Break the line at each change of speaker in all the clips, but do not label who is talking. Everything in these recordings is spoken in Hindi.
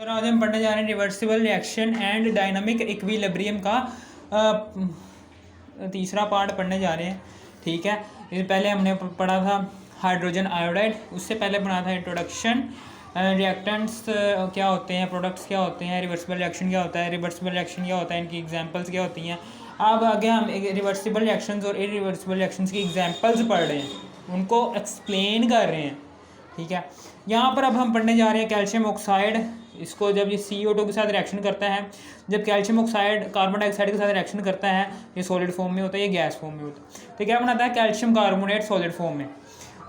और आज हम पढ़ने जा रहे हैं reversible reaction and dynamic equilibrium का तीसरा पार्ट पढ़ने जा रहे हैं। ठीक है, इससे पहले हमने पढ़ा था हाइड्रोजन आयोडाइड, उससे पहले पढ़ा था इंट्रोडक्शन, रिएक्टेंट्स क्या होते हैं, प्रोडक्ट्स क्या होते हैं, रिवर्सिबल रिएक्शन क्या होता है, रिवर्सिबल रिएक्शन क्या होता है, इनकी एग्जांपल्स क्या होती हैं। अब आगे हम रिवर्सिबल रिएक्शंस और इरिवर्सिबल रिएक्शंस की एग्जांपल्स पढ़ रहे हैं, उनको एक्सप्लेन कर रहे हैं। ठीक है, यहाँ पर अब हम पढ़ने जा रहे हैं कैल्शियम ऑक्साइड। इसको जब ये CO2 के साथ रिएक्शन करता है, जब कैल्शियम ऑक्साइड कार्बन डाइऑक्साइड के साथ रिएक्शन करता है, ये सॉलिड फॉर्म में होता है, ये गैस फॉर्म में होता है, तो क्या बनाता है कैल्शियम कार्बोनेट सॉलिड फॉर्म में।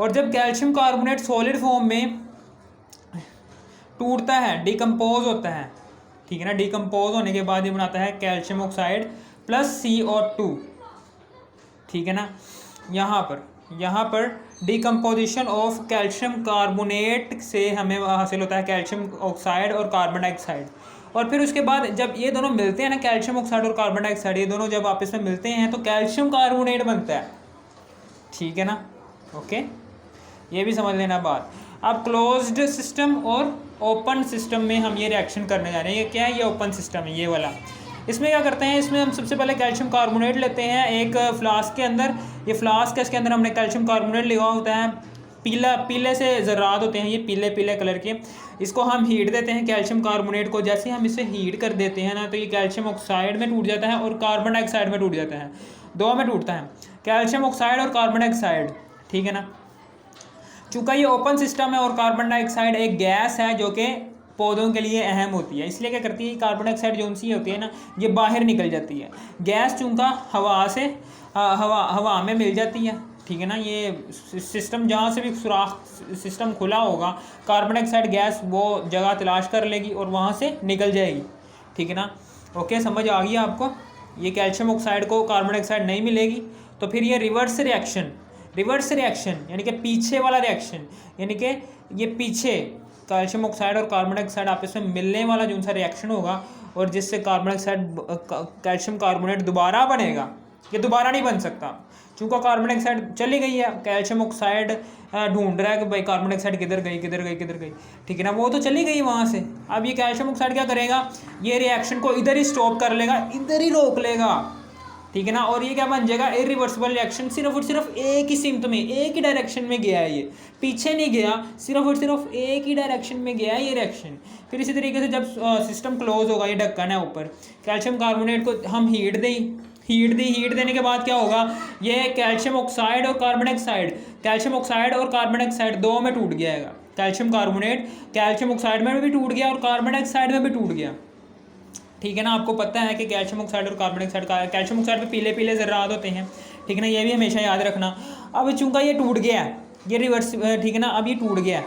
और जब कैल्शियम कार्बोनेट सॉलिड फॉर्म में टूटता है, डिकम्पोज होता है, ठीक है ना, डिकम्पोज होने के बाद ये बनाता है कैल्शियम ऑक्साइड प्लस CO2। ठीक है ना, यहाँ पर डिकम्पोजिशन ऑफ कैल्शियम कार्बोनेट से हमें हासिल होता है कैल्शियम ऑक्साइड और कार्बन डाइऑक्साइड। और फिर उसके बाद जब ये दोनों मिलते हैं ना, कैल्शियम ऑक्साइड और कार्बन डाइऑक्साइड, ये दोनों जब आपस में मिलते हैं तो कैल्शियम कार्बोनेट बनता है। ठीक है ना, ओके, ये भी समझ लेना बात। अब क्लोज्ड सिस्टम और ओपन सिस्टम में हम ये रिएक्शन करने जा रहे हैं। ये क्या है, ये ओपन सिस्टम है ये वाला। इसमें क्या करते हैं, इसमें हम सबसे पहले कैल्शियम कार्बोनेट लेते हैं एक फ्लास्क के अंदर। ये फ्लास्क है, इसके अंदर हमने कैल्शियम कार्बोनेट लिखा होता है, पीले से ज़रात होते हैं ये पीले पीले कलर के। इसको हम हीट देते हैं कैल्शियम कार्बोनेट को। जैसे हम इसे हीट कर देते हैं ना, तो ये कैल्शियम ऑक्साइड में टूट जाता है और कार्बन डाइऑक्साइड में टूट जाता है, दो में टूटता है, कैल्शियम ऑक्साइड और कार्बन डाइऑक्साइड। ठीक है ना, चूँकि ये ओपन सिस्टम है और कार्बन डाइऑक्साइड एक गैस है जो कि पौधों के लिए अहम होती है, इसलिए क्या करती है कार्बन डाइऑक्साइड जो सी होती है ना, ये बाहर निकल जाती है। गैस चूँकि हवा से हवा में मिल जाती है। ठीक है ना, ये सिस्टम जहाँ से भी सुराख सिस्टम खुला होगा, कार्बन डाइऑक्साइड गैस वो जगह तलाश कर लेगी और वहाँ से निकल जाएगी। ठीक है ना, ओके, समझ आ गई आपको। ये कैल्शियम ऑक्साइड को कार्बन डाइऑक्साइड नहीं मिलेगी, तो फिर ये रिवर्स रिएक्शन यानी कि पीछे वाला रिएक्शन, यानी कि ये पीछे कैल्शियम ऑक्साइड और कार्बन डाइऑक्साइड आपस में मिलने वाला जो सा रिएक्शन होगा और जिससे कार्बन डाइऑक्साइड कैल्शियम कार्बोनेट दोबारा बनेगा, ये दोबारा नहीं बन सकता क्योंकि कार्बन डाइऑक्साइड चली गई है। कैल्शियम ऑक्साइड ढूंढ रहा है कि भाई कार्बन डाइऑक्साइड किधर गई। ठीक है ना, वो तो चली गई वहाँ से। अब ये कैल्शियम ऑक्साइड क्या करेगा, ये रिएक्शन को इधर ही स्टॉप कर लेगा, इधर ही रोक लेगा। ठीक है ना, और ये क्या बन जाएगा इरिवर्सिबल रिएक्शन। सिर्फ और सिर्फ एक ही सिम्त में, एक ही डायरेक्शन में गया है, ये पीछे नहीं गया, सिर्फ और सिर्फ एक ही डायरेक्शन में गया है ये रिएक्शन। फिर इसी तरीके से जब सिस्टम क्लोज होगा, ये ढक्कन है ऊपर, कैल्शियम कार्बोनेट को हम हीट देने के बाद क्या होगा, ये कैल्शियम ऑक्साइड और कार्बन डाइऑक्साइड दो में टूट जाएगा। कैल्शियम कार्बोनेट कैल्शियम ऑक्साइड में भी टूट गया और कार्बन डाइऑक्साइड में भी टूट गया। ठीक है ना, आपको पता है कि कैल्शियम ऑक्साइड और कार्बन डाइऑक्साइड, कैल्शियम ऑक्साइड पे पीले पीले ज़रात होते हैं। ठीक है ना, ये भी हमेशा याद रखना। अब चूँकि ये टूट गया है, ये रिवर्स, ठीक है ना, अब ये टूट गया।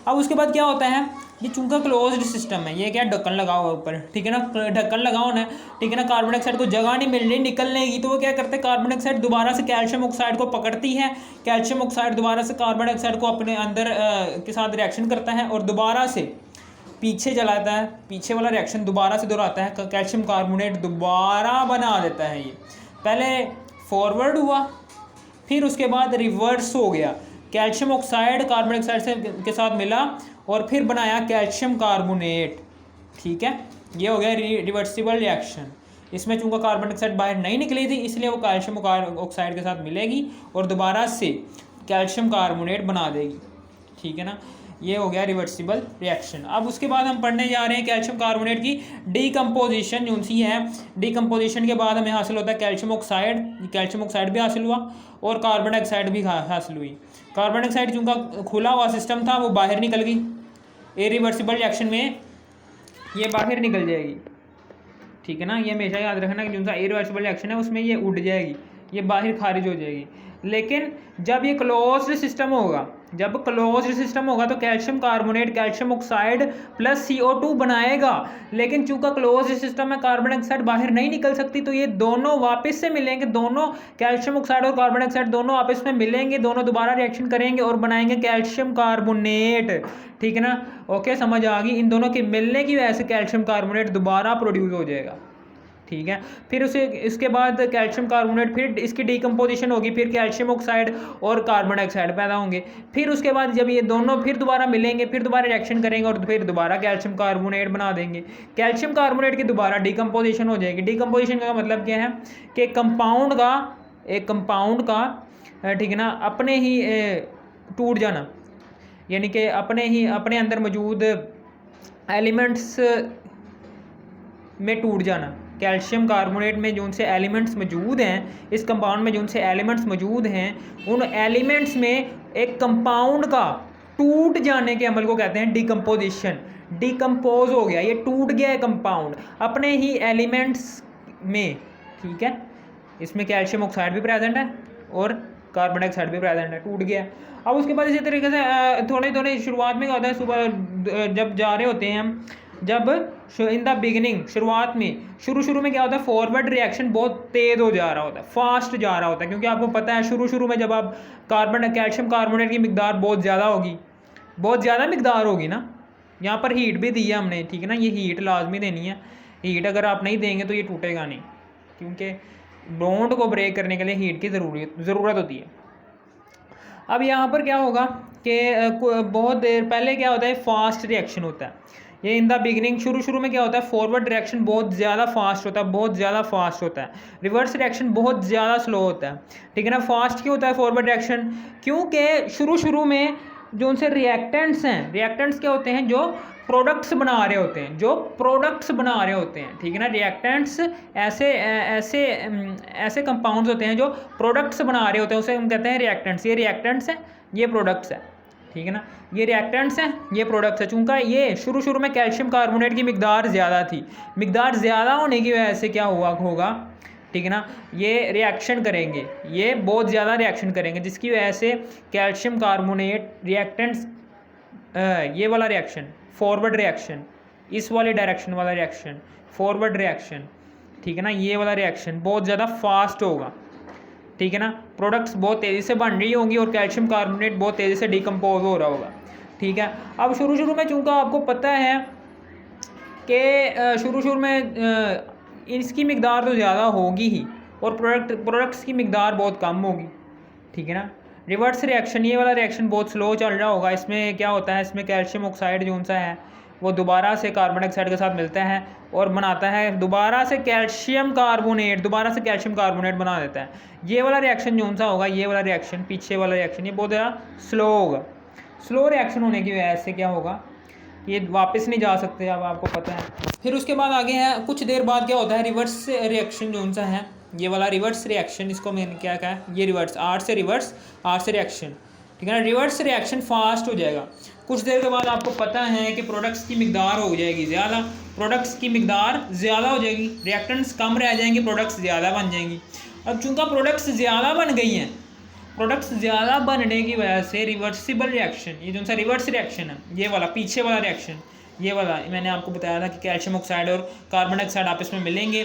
अब उसके बाद क्या होता है, ये चूँकि क्लोज्ड सिस्टम है, ये क्या ढक्कन लगा हुआ ऊपर। ठीक है ना, ढक्कन लगा होना है। ठीक है ना, कार्बन डाइऑक्साइड को जगह नहीं मिल रही निकलने की, तो वो क्या करते हैं, कार्बन डाइऑक्साइड दोबारा से कैल्शियम ऑक्साइड को पकड़ती है, कैल्शियम ऑक्साइड दोबारा से कार्बन डाइऑक्साइड को अपने अंदर के साथ रिएक्शन करता है और दोबारा से पीछे चलाता है, पीछे वाला रिएक्शन दोबारा से दोहराता है, कैल्शियम कार्बोनेट दोबारा बना देता है। ये पहले फॉरवर्ड हुआ, फिर उसके बाद रिवर्स हो गया, कैल्शियम ऑक्साइड कार्बन डाइऑक्साइड के साथ मिला और फिर बनाया कैल्शियम कार्बोनेट। ठीक है, ये हो गया रिवर्सिबल रिएक्शन। इसमें चूँकि कार्बन डाइऑक्साइड बाहर नहीं निकली थी, इसलिए वो कैल्शियम ऑक्साइड के साथ मिलेगी और दोबारा से कैल्शियम कार्बोनेट बना देगी। ठीक है ना, ये हो गया रिवर्सिबल रिएक्शन। अब उसके बाद हम पढ़ने जा रहे हैं कैल्शियम कार्बोनेट की डीकम्पोजिशन जो सी है। डीकम्पोजिशन के बाद हमें हासिल होता है कैल्शियम ऑक्साइड भी हासिल हुआ और कार्बन डाइऑक्साइड भी हासिल हुई। कार्बन डाइऑक्साइड चूँकि खुला हुआ सिस्टम था, वो बाहर निकल गई। इरिवर्सिबल रिएक्शन में ये बाहर निकल जाएगी। ठीक है ना, ये हमेशा याद रखना कि जो सा इरिवर्सिबल रिएक्शन है उसमें ये उड़ जाएगी, ये बाहर खारिज हो जाएगी। लेकिन जब ये क्लोज्ड सिस्टम होगा, तो calcium carbonate calcium oxide plus CO2 बनाएगा। लेकिन चूंकि क्लोज्ड सिस्टम में कार्बन डाइऑक्साइड बाहर नहीं निकल सकती, तो ये दोनों वापस से मिलेंगे, दोनों कैल्शियम ऑक्साइड और कार्बन डाइऑक्साइड दोनों आपस में मिलेंगे, दोनों दोबारा रिएक्शन करेंगे और बनाएंगे कैल्शियम कार्बोनेट। ठीक है ना, ओके, समझ आ गई। इन दोनों के मिलने की वजह से कैल्शियम कार्बोनेट दोबारा प्रोड्यूस हो जाएगा। ठीक है। फिर उसे इसके बाद कैल्शियम कार्बोनेट, फिर इसकी डीकम्पोजिशन होगी, फिर कैल्शियम ऑक्साइड और कार्बन डाइऑक्साइड पैदा होंगे। फिर उसके बाद जब ये दोनों फिर दोबारा मिलेंगे, फिर दोबारा रिएक्शन करेंगे और फिर दोबारा कैल्शियम कार्बोनेट बना देंगे। कैल्शियम कार्बोनेट की दोबारा डीकम्पोजिशन हो जाएगी। डीकम्पोजिशन का मतलब क्या है कि एक कंपाउंड का ठीक है ना अपने ही टूट जाना, यानी कि अपने अंदर मौजूद एलिमेंट्स में टूट जाना। कैल्शियम कार्बोनेट में जो उनसे एलिमेंट्स मौजूद हैं, इस कंपाउंड में जो उनसे एलिमेंट्स मौजूद हैं, उन एलिमेंट्स में एक कंपाउंड का टूट जाने के अमल को कहते हैं डीकम्पोजिशन। डीकम्पोज हो गया, ये टूट गया है कंपाउंड अपने ही एलिमेंट्स में, ठीक है। इसमें कैल्शियम ऑक्साइड भी प्रेजेंट है और कार्बन डाइऑक्साइड भी प्रेजेंट है, टूट गया। अब उसके बाद इसी तरीके से थोड़े शुरुआत में क्या होता है, सुबह जब जा रहे होते हैं हम, जब इन द बिगिनिंग शुरुआत में शुरू में क्या होता है, फॉरवर्ड रिएक्शन बहुत तेज़ हो जा रहा होता है, फास्ट जा रहा होता है, क्योंकि आपको पता है शुरू में जब आप कैल्शियम कार्बोनेट की मिकदार बहुत ज़्यादा होगी, बहुत ज़्यादा मिकदार होगी ना। यहाँ पर हीट भी दी है हमने, ठीक है ना, ये हीट लाजमी देनी है। हीट अगर आप नहीं देंगे तो ये टूटेगा नहीं, क्योंकि बॉन्ड को ब्रेक करने के लिए हीट की ज़रूरत होती है। अब यहाँ पर क्या होगा कि बहुत देर पहले क्या होता है, फास्ट रिएक्शन होता है। ये इन द बिगिनिंग शुरू में क्या होता है, फॉरवर्ड रिएक्शन बहुत ज़्यादा फास्ट होता है, रिवर्स रिएक्शन बहुत ज़्यादा स्लो होता है, ठीक है ना। फास्ट क्यों होता है फॉरवर्ड रिएक्शन, क्योंकि शुरू में जो उनसे रिएक्टेंट्स हैं, रिएक्टेंट्स क्या होते हैं, जो प्रोडक्ट्स बना रहे होते हैं, ठीक है ना। रिएक्टेंट्स ऐसे कंपाउंड्स होते हैं जो प्रोडक्ट्स बना रहे होते हैं, उसे हम कहते हैं रिएक्टेंट्स। ये रिएक्टेंट्स हैं, ये प्रोडक्ट्स हैं, ठीक है ना। ये रिएक्टेंट्स हैं, ये प्रोडक्ट्स हैं। चूँकि ये शुरू में कैल्शियम कार्बोनेट की मिकदार ज़्यादा थी, मिकदार ज़्यादा होने की वजह से क्या होगा, ठीक है ना, ये रिएक्शन करेंगे, ये बहुत ज़्यादा रिएक्शन करेंगे, जिसकी वजह से कैल्शियम कार्बोनेट रिएक्टेंट्स, ये वाला रिएक्शन फॉरवर्ड रिएक्शन, इस वाले डायरेक्शन वाला रिएक्शन फॉरवर्ड रिएक्शन, ठीक है ना, ये वाला रिएक्शन बहुत ज़्यादा फास्ट होगा, ठीक है ना। प्रोडक्ट्स बहुत तेज़ी से बन रही होंगी और कैल्शियम कार्बोनेट बहुत तेज़ी से डिकम्पोज हो रहा होगा, ठीक है। अब शुरू में चूँकि आपको पता है कि शुरू में इसकी मिकदार तो ज़्यादा होगी ही और प्रोडक्ट्स की मिकदार बहुत कम होगी, ठीक है ना। रिवर्स रिएक्शन, ये वाला रिएक्शन बहुत स्लो चल रहा होगा। इसमें क्या होता है, इसमें कैल्शियम ऑक्साइड जो सा है वो दोबारा से कार्बन डाइऑक्साइड के साथ मिलता है और बनाता है दोबारा से कैल्शियम कार्बोनेट बना देता है। ये वाला रिएक्शन जो सा होगा, ये वाला रिएक्शन, पीछे वाला रिएक्शन, ये बहुत ज़्यादा स्लो होगा। स्लो रिएक्शन होने की वजह से क्या होगा, ये वापस नहीं जा सकते, अब आपको पता है। फिर उसके बाद आगे है, कुछ देर बाद क्या होता है, रिवर्स रिएक्शन जो सा है, ये वाला रिवर्स रिएक्शन, इसको मैंने क्या कहा, ये रिवर्स, आर से रिएक्शन, ठीक है ना। रिवर्स रिएक्शन फास्ट हो जाएगा। कुछ देर के बाद आपको पता है कि प्रोडक्ट्स की मिकदार हो जाएगी ज़्यादा, हो जाएगी, रिएक्टेंट्स कम रह जाएंगे, प्रोडक्ट्स ज़्यादा बन जाएंगी। अब चूँकि प्रोडक्ट्स ज़्यादा बन गई हैं, प्रोडक्ट्स ज़्यादा बनने की वजह से रिवर्सिबल रिएक्शन, ये जो सा रिवर्स रिएक्शन है, ये वाला पीछे वाला रिएक्शन, ये वाला मैंने आपको बताया था कि कैल्शियम ऑक्साइड और कार्बन डाइऑक्साइड आपस में मिलेंगे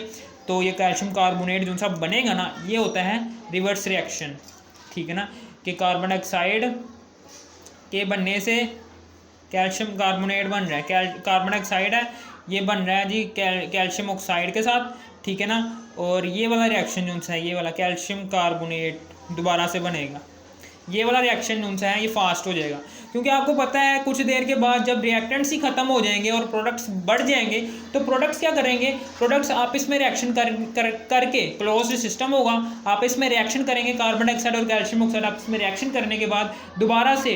तो ये कैल्शियम कार्बोनेट जो सा बनेगा ना, ये होता है रिवर्स रिएक्शन, ठीक है ना। कि कार्बन डाइऑक्साइड के बनने से कैल्शियम कार्बोनेट बन रहा है, कार्बन डाइऑक्साइड है, ये बन रहा है जी कैल्शियम ऑक्साइड के साथ, ठीक है ना। और ये वाला रिएक्शन जो सा है, ये वाला कैल्शियम कार्बोनेट दोबारा से बनेगा, ये वाला रिएक्शन जो सा है ये फास्ट हो जाएगा। क्योंकि आपको पता है कुछ देर के बाद जब रिएक्टेंट्स ही ख़त्म हो जाएंगे और प्रोडक्ट्स बढ़ जाएंगे तो प्रोडक्ट्स क्या करेंगे, प्रोडक्ट्स आपस में रिएक्शन करके क्लोज्ड सिस्टम होगा, आपस में रिएक्शन करेंगे, कार्बन डाइऑक्साइड और कैल्शियम ऑक्साइड आपस में रिएक्शन करने के बाद दोबारा से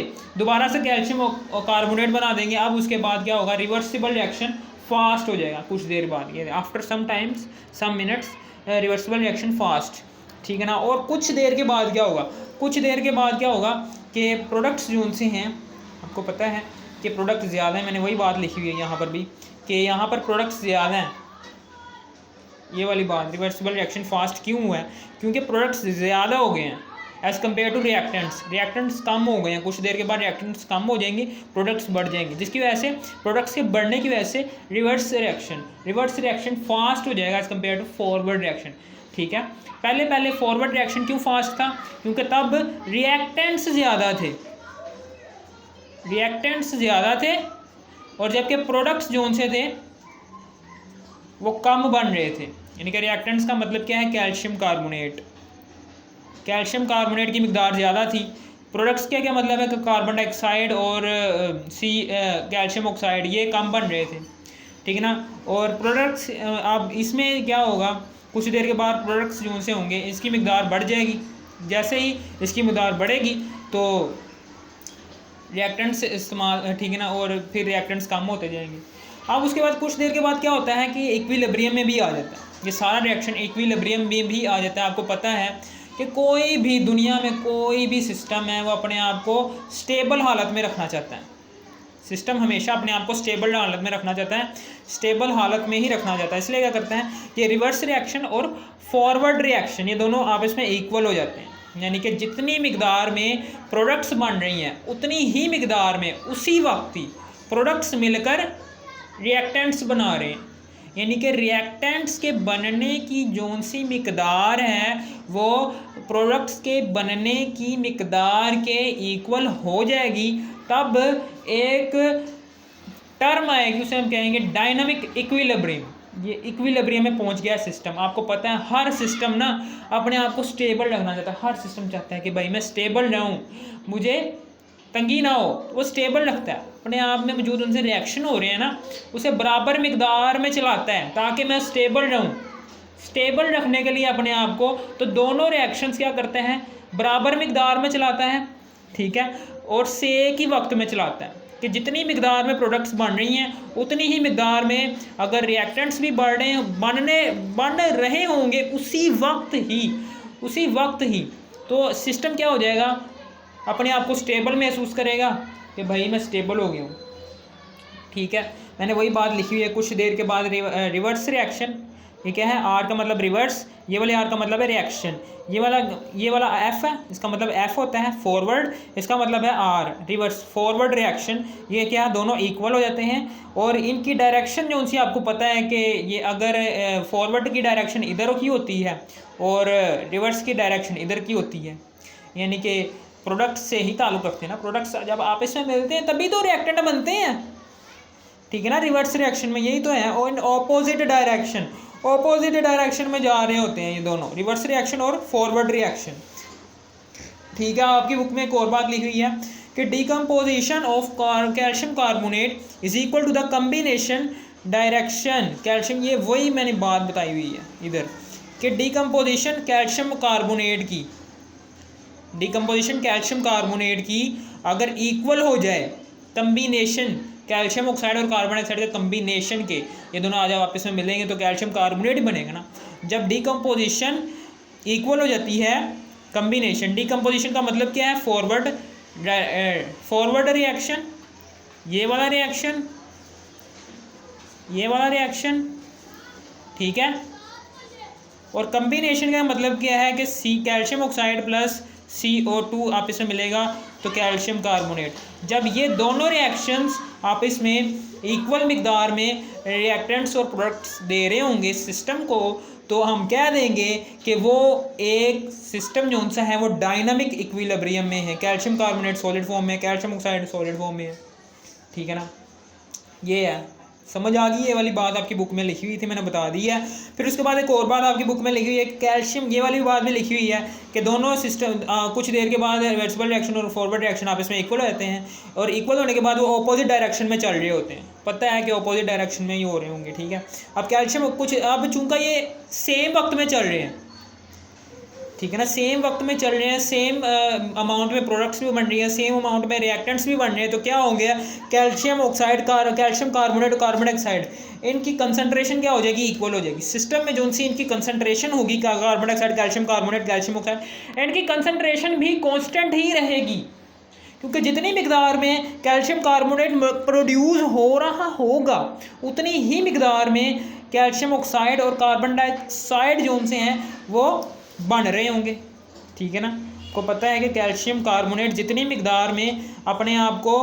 कैल्शियम और कार्बोनेट बना देंगे। अब उसके बाद क्या होगा, रिवर्सिबल रिएक्शन फास्ट हो जाएगा कुछ देर बाद, ये after some minutes reversible reaction fast, ठीक है ना। और कुछ देर के बाद क्या होगा, कि प्रोडक्ट्स जो उनसे हैं, आपको पता है कि प्रोडक्ट ज़्यादा हैं, मैंने वही बात लिखी हुई है यहाँ पर भी कि यहाँ पर प्रोडक्ट्स ज़्यादा हैं, ये वाली बात। रिवर्सिबल रिएक्शन फास्ट क्यों हुआ है, क्योंकि प्रोडक्ट्स ज़्यादा हो गए हैं एज़ कम्पेयर टू रिएक्टेंट्स कम हो गए हैं। कुछ देर के बाद रिएक्टेंट्स कम हो जाएंगे, प्रोडक्ट्स बढ़ जाएंगे, जिसकी वजह से प्रोडक्ट्स के बढ़ने की वजह से रिवर्स रिएक्शन फास्ट हो जाएगा as compare to forward reaction, ठीक है। पहले फॉरवर्ड रिएक्शन क्यों फास्ट था, क्योंकि तब रिएक्टेंट्स ज़्यादा थे और जबकि प्रोडक्ट्स जो उनसे थे वो कम बन रहे थे। यानी कि रिएक्टेंट्स का मतलब क्या है, कैल्शियम कार्बोनेट, कैल्शियम कार्बोनेट की मिकदार ज़्यादा थी। प्रोडक्ट्स क्या क्या मतलब है कि कार्बन डाइऑक्साइड और कैल्शियम ऑक्साइड ये कम बन रहे थे, ठीक है ना। और प्रोडक्ट्स अब इसमें क्या होगा, कुछ देर के बाद प्रोडक्ट्स जो से होंगे इसकी मिकदार बढ़ जाएगी। जैसे ही इसकी मिकदार बढ़ेगी तो रिएक्टेंट्स इस्तेमाल, ठीक है ना, और फिर रिएक्टेंट्स कम होते जाएंगे। अब उसके बाद कुछ देर के बाद क्या होता है कि इक्विलिब्रियम में भी आ जाता है, ये सारा रिएक्शन इक्विलिब्रियम में भी आ जाता है। आपको पता है कि कोई भी दुनिया में कोई भी सिस्टम है वो अपने आप को स्टेबल हालत में रखना चाहता है। सिस्टम हमेशा अपने आप को स्टेबल हालत में रखना चाहता है, स्टेबल हालत में ही रखना चाहता है। इसलिए क्या करते हैं कि रिवर्स रिएक्शन और फॉरवर्ड रिएक्शन ये दोनों आपस में इक्वल हो जाते हैं। यानी कि जितनी मिकदार में प्रोडक्ट्स बन रही हैं उतनी ही मिकदार में उसी वक्त ही प्रोडक्ट्स मिलकर रिएक्टेंट्स बना रहे हैं। यानी कि रिएक्टेंट्स के बनने की जौन सी मिकदार है वो प्रोडक्ट्स के बनने की मिकदार के इक्वल हो जाएगी, तब एक टर्म आएगी उसे हम कहेंगे डायनामिक इक्विलिब्रियम। ये इक्विलिब्रियम में पहुंच गया सिस्टम। आपको पता है हर सिस्टम ना अपने आप को स्टेबल रखना चाहता है, हर सिस्टम चाहता है कि भाई मैं स्टेबल रहूं, मुझे तंगी ना हो, वो स्टेबल रखता है अपने आप में मौजूद उनसे रिएक्शन हो रहे हैं ना उसे बराबर मिकदार में चलाता है ताकि मैं स्टेबल रहूं। स्टेबल रखने के लिए अपने आप को तो दोनों रिएक्शंस क्या करते हैं, बराबर मिकदार में चलाता है, ठीक है, और एक ही वक्त में चलाता है कि जितनी मिकदार में प्रोडक्ट्स बन रही हैं उतनी ही मिकदार में अगर रिएक्टेंट्स भी बढ़ रहे हैं बन रहे होंगे उसी वक्त ही तो सिस्टम क्या हो जाएगा, अपने आप को स्टेबल महसूस करेगा कि भाई मैं स्टेबल हो गया हूँ, ठीक है। मैंने वही बात लिखी हुई है। कुछ देर के बाद रिवर्स रिएक्शन, ये क्या है, आर का मतलब रिवर्स, ये वाले आर का मतलब है रिएक्शन, ये वाला एफ है, इसका मतलब एफ होता है फॉरवर्ड, इसका मतलब है आर रिवर्स, फॉरवर्ड रिएक्शन। ये क्या है, दोनों इक्वल हो जाते हैं और इनकी डायरेक्शन जो उनसी आपको पता है कि ये अगर फॉरवर्ड की डायरेक्शन इधर की होती है और रिवर्स की डायरेक्शन इधर की होती है, यानी कि प्रोडक्ट से ही ताल्लुक़ रखते हैं ना। प्रोडक्ट्स जब आपस में मिलते हैं तभी तो रिएक्टेंट बनते हैं, ठीक है ना। रिवर्स रिएक्शन में यही तो है। और ऑपोजिट डायरेक्शन में जा रहे होते हैं ये दोनों, रिवर्स रिएक्शन और फॉरवर्ड रिएक्शन, ठीक है। आपकी बुक में एक और बात लिखी हुई है कि decomposition of calcium carbonate is equal to the combination direction calcium. ये वही मैंने बात बताई हुई है इधर कि डिकम्पोजिशन कैल्शियम कार्बोनेट की अगर इक्वल हो जाए, कम्बिनेशन कैल्शियम ऑक्साइड और कार्बन डाइऑक्साइड के कम्बिनेशन के, ये दोनों आज आपस में मिलेंगे तो कैल्शियम कार्बोनेट ही बनेगा ना। जब डिकम्पोजिशन इक्वल हो जाती है, कम्बिनेशन, डिकम्पोजिशन का मतलब क्या है, फॉरवर्ड रिएक्शन, ये वाला रिएक्शन, ठीक है। और कम्बिनेशन का मतलब क्या है कि कैल्शियम ऑक्साइड प्लस CO2 आपस में मिलेगा तो कैल्शियम कार्बोनेट। जब ये दोनों रिएक्शंस आपस में इक्वल मिकदार में रिएक्टेंट्स और प्रोडक्ट्स दे रहे होंगे सिस्टम को, तो हम कह देंगे कि वो एक सिस्टम जो सा है वो डायनामिक इक्विलिब्रियम में है। कैल्शियम कार्बोनेट सॉलिड फॉर्म में, कैल्शियम ऑक्साइड सॉलिड फॉर्म में है, ठीक है ना। ये है, समझ आ गई। ये वाली बात आपकी बुक में लिखी हुई थी, मैंने बता दी है। फिर उसके बाद एक और बात आपकी बुक में लिखी हुई है, कैल्शियम, ये वाली बात भी लिखी हुई है कि दोनों सिस्टम कुछ देर के बाद रिवर्सिबल रिएक्शन और फॉरवर्ड रिएक्शन आपस में इक्वल हो जाते हैं और इक्वल होने के बाद वो ऑपोजिट डायरेक्शन में चल रहे होते हैं। पता है कि ऑपोजिट डायरेक्शन में ही हो रहे होंगे, ठीक है। अब कैल्शियम अब चूँकि ये सेम वक्त में चल रहे हैं, ठीक है ना, सेम वक्त में चल रहे हैं, सेम अमाउंट में प्रोडक्ट्स भी बन रही हैं, सेम अमाउंट में रिएक्टेंट्स भी बन रहे हैं, तो क्या होंगे, कैल्शियम ऑक्साइड कैल्शियम कार्बोनेट और कार्बन डाइऑक्साइड, इनकी कंसंट्रेशन क्या हो जाएगी, इक्वल हो जाएगी। सिस्टम में जो सी इनकी कंसंट्रेशन होगी, carbon dioxide, calcium carbonate, calcium oxide, इनकी कंसंट्रेशन भी कॉन्स्टेंट ही रहेगी, क्योंकि जितनी मिकदार में कैल्शियम कार्बोनेट प्रोड्यूस हो रहा होगा उतनी ही मिकदार में कैल्शियम ऑक्साइड और कार्बन डाइऑक्साइड जो उनसे हैं वो बन रहे होंगे, ठीक है ना। को पता है कि कैल्शियम कार्बोनेट जितनी मिकदार में अपने आप को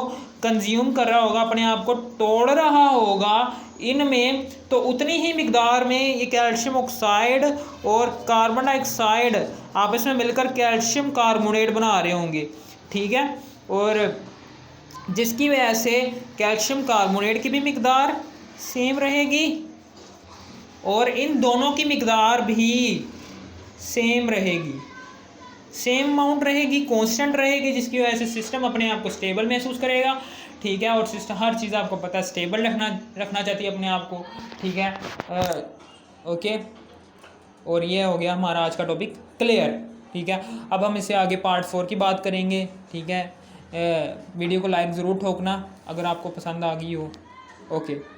कंज्यूम कर रहा होगा, अपने आप को तोड़ रहा होगा इनमें, तो उतनी ही मिकदार में ये कैल्शियम ऑक्साइड और कार्बन डाइऑक्साइड आपस में मिलकर कैल्शियम कार्बोनेट बना रहे होंगे, ठीक है। और जिसकी वजह से कैल्शियम कार्बोनेट की भी मिकदार सेम रहेगी और इन दोनों की मिकदार भी सेम रहेगी, सेम अमाउंट रहेगी, कांस्टेंट रहेगी, जिसकी वजह से सिस्टम अपने आप को स्टेबल महसूस करेगा। ठीक है, और सिस्टम हर चीज़ आपको पता है स्टेबल रखना चाहती है अपने आप को। ठीक है, ओके, और ये हो गया हमारा आज का टॉपिक क्लियर। ठीक है, अब हम इससे आगे पार्ट 4 की बात करेंगे। ठीक है, वीडियो को लाइक ज़रूर ठोकना अगर आपको पसंद आ गई हो। ओके।